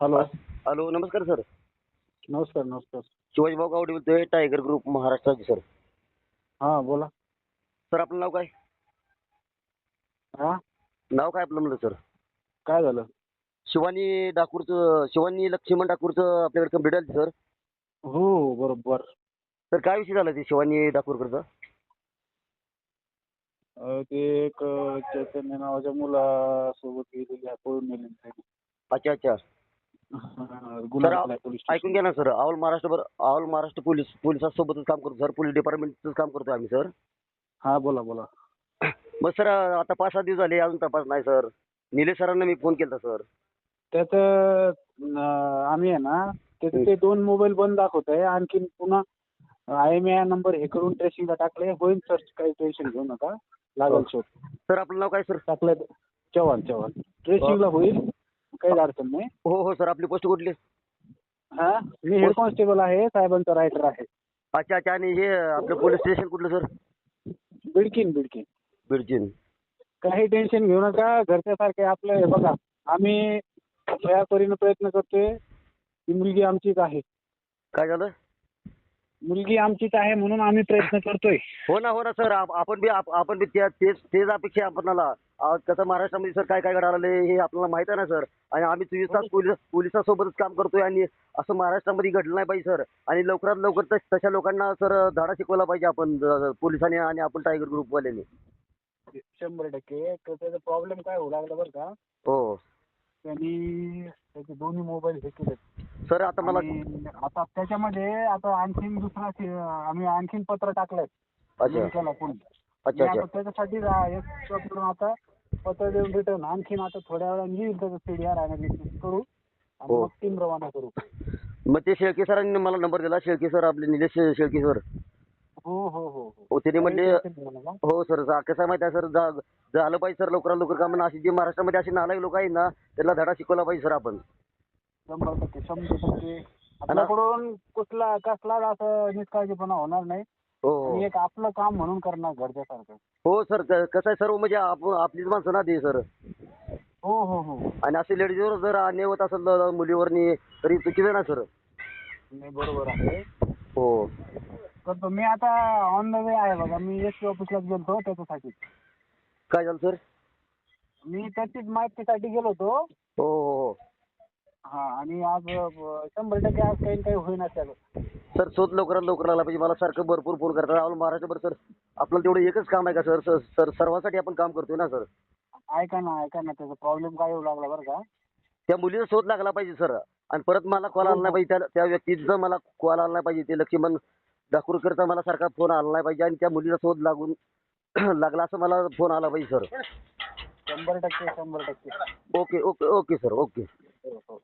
Hello. Hello, नमस्कार sir. नमस्कार नमस्कार. शिवाजी भाऊ गावडे बोलतोय, टायगर ग्रुप महाराष्ट्राचे सर. हा बोला. सर आपलं नाव काय? हा नाव काय आपलं म्हणलं सर? काय झालं? शिवानी लक्ष्मण ठाकूरचं आपल्याकडे कंप्लीट आली सर. हो बरोबर. तर काय विषय झाला ते शिवानी ठाकूरकडचा? ते एक चैतन्य नावाच्या मुलासोबत गेलेली आहे, पळून नेलेली आहे. अच्छा अच्छा. हा, सर गुन्हा दाखल आहे पोलीस ऐकून स्टेशन. घ्या ना सर. ऑल महाराष्ट्र पोलिसांसोबतच काम करतो सर. पोलीस डिपार्टमेंटच काम करतो आम्ही सर. हा बोला बोला. मग सर आता 5-6 दिवस झाले अजून तपास नाही सर. निलेश सरांना मी फोन केला सर. त्याचं आम्ही आहे ना, त्याचे ते 2 मोबाईल बंद दाखवत आहे. आणखीन पुन्हा IMEI नंबर हे करून ट्रेसिंगला टाकले. होईल सर्च, काही टेन्शन घेऊ नका, लागेल शोध. सर आपलं नाव काय सर? टाकलं चव्हाण चव्हाण. ट्रेसिंगला होईल, काही अडचण नाही. हो हो सर. आपली पोस्ट कुठली? हा, मी हेड कॉन्स्टेबल आहे, साहेबांचा रायटर आहे. अच्छा अच्छा. आणि हे आपलं पोलीस स्टेशन कुठलं सर? बिडकीन बिडकीन. बिडजीन. काही टेन्शन घेऊ नका, घरच्यासारखे आपलं हे बघा. आम्ही या परीने प्रयत्न करतोय. ही मुलगी आमचीच आहे. काय झालं? मुलगी आमचीच आहे म्हणून आम्ही प्रयत्न करतोय. हो ना सर. आपण बी तेच अपेक्षा आहे आपल्याला. कसं महाराष्ट्रामध्ये सर काय काय घडायला हे आपल्याला माहित आहे ना सर. आणि आम्ही 24 तास पोलिसांसोबतच काम करतोय. आणि असं महाराष्ट्रामध्ये घडलं नाही पाहिजे सर. आणि लवकरात लवकर तशा लोकांना सर धडा शिकवला पाहिजे आपण, पोलिसांनी आणि आपण टायगर ग्रुपवाल्यांनी. 100%. तर त्याचा प्रॉब्लेम काय होऊ लागला बरं का, हो त्यांनी त्याचे दोन्ही मोबाईल हे केलेत. सर. आता मला आता त्याच्यामध्ये आता आणखीन आम्ही आणखीन पत्र टाकलंय. अच्छा केला कोणी. अच्छा आता अच्छा. त्याच्यासाठी आता पत्र देऊन रिटर्न आणखीन आता थोड्या वेळाने येईल त्याचं CDR अनालिसिस करू आणि हो. मग टीम रवाना करू. मग ते शेळके सरांनी मला नंबर दिला. शेळके सर, आपले निलेश शेळके सर. हो हो हो हो त्यांनी काही म्हणले टेन्शन घेऊ नका. हो सर. कसं आहे माहिती आहे सर, झालं पाहिजे सर लवकरात लवकर काम. अशी जी महाराष्ट्रामध्ये अशी नालायक लोक आहेत ना, त्याला धडा शिकवला पाहिजे सर आपण. 100% आपल्याकडून कसला असं निष्काळजीपणा होणार नाही. हो आणि हो एक आपलं काम म्हणून करणार घरच्यासारखं. हो सर. कसं आहे सर्व म्हणजे आपलीच माणसं ना ते सर. हो हो हो. आणि असे लेडीजवर जर अन्याय होत असेल मुलीवरनी, तरी चुकीचं ना सर. नाही बरोबर आहे. हो. करतो मी आता. ऑन द वे आहे बघा. मी SP ऑफिसला गेलतो त्याच्यासाठी. काय झालं सर? मी त्याचीच माहितीसाठी गेलो होतो. हो हो हा, आणि आज 100% आज काही काही होईना त्याला. सर शोध लवकरात लवकर आला पाहिजे. मला सारखं भरपूर फोन करतात. आपण महाराष्ट्रभर सर आपलं तेवढं एकच काम आहे का सर? सर सर्वांसाठी आपण काम करतोय ना सर. ऐका ना त्याचा प्रॉब्लेम काय येऊ लागला बरं का. त्या मुलीचा शोध लागला पाहिजे सर. आणि परत मला कॉल आला नाही पाहिजे. त्या व्यक्तीचा मला कॉल आला नाही पाहिजे. ते लक्ष्मण ठाकूरकरचा मला सारखा फोन आला नाही पाहिजे. आणि त्या मुलीचा शोध लागला असं मला फोन आला पाहिजे sir. 100%. Okay okay okay sir. Okay. हो हो.